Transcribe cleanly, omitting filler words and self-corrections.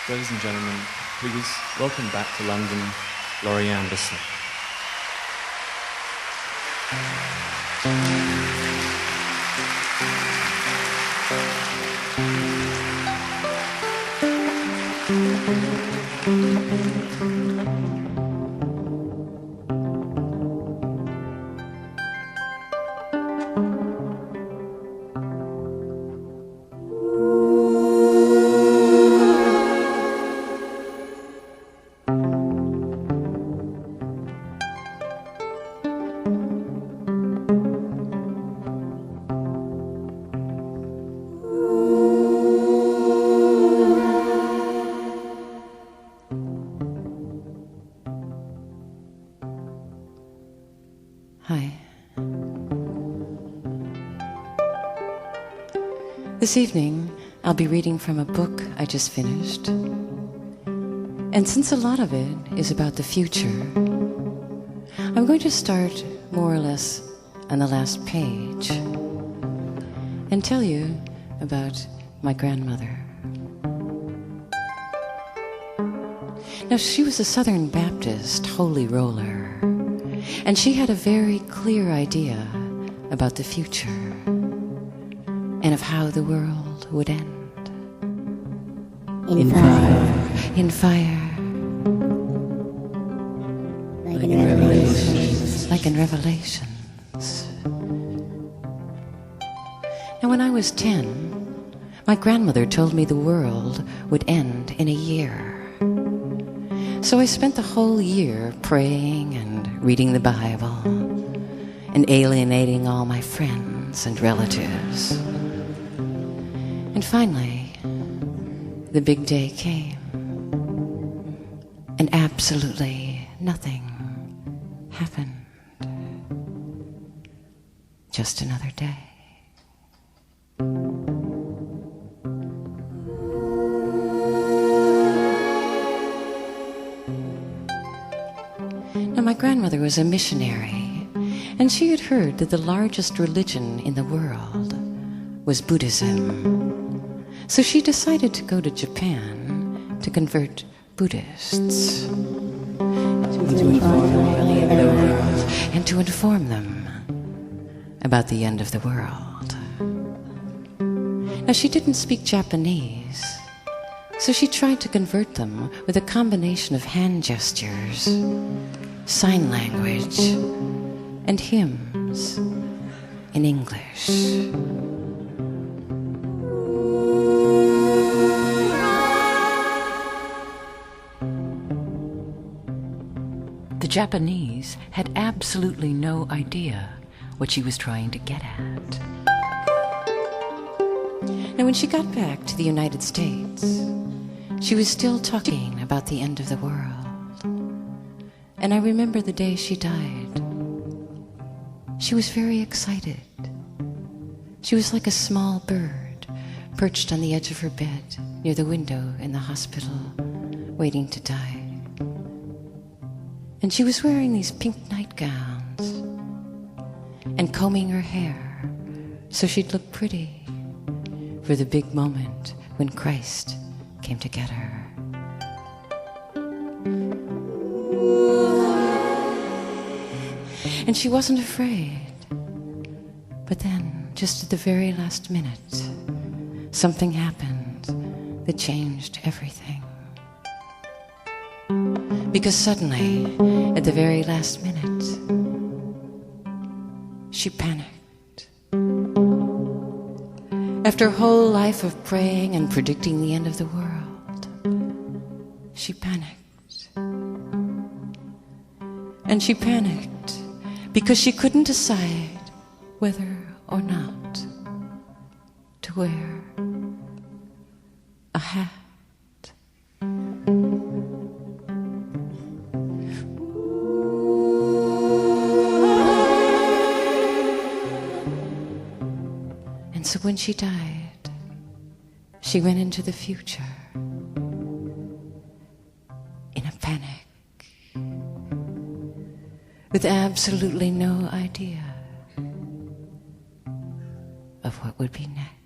Ladies and gentlemen, please welcome back to London, Laurie Anderson. Hi. This evening, I'll be reading from a book I just finished. And since a lot of it is about the future, I'm going to start more or less on the last page and tell you about my grandmother. Now, she was a Southern Baptist holy roller. And she had a very clear idea about the future and of how the world would end. In fire. In fire. Like in Revelations. Like in Revelations. Now, when I was 10, my grandmother told me the world would end in a year. So I spent the whole year praying and reading the Bible and alienating all my friends and relatives. And finally, the big day came, and absolutely nothing happened. Just another day. Now, my grandmother was a missionary, and she had heard that the largest religion in the world was Buddhism. So she decided to go to Japan to convert Buddhists, and to inform them about the end of the world. Now, she didn't speak Japanese, so she tried to convert them with a combination of hand gestures, sign language, and hymns in English. The Japanese had absolutely no idea what she was trying to get at. Now, when she got back to the United States, she was still talking about the end of the world. And I remember the day she died. She was very excited. She was like a small bird perched on the edge of her bed near the window in the hospital, waiting to die. And she was wearing these pink nightgowns and combing her hair so she'd look pretty for the big moment when Christ came to get her. And she wasn't afraid. But then, just at the very last minute, something happened that changed everything. Because suddenly, at the very last minute, she panicked. After a whole life of praying and predicting the end of the world, she panicked. And she panicked because she couldn't decide whether or not to wear a hat. And so when she died, she went into the future in a panic, with absolutely no idea of what would be next.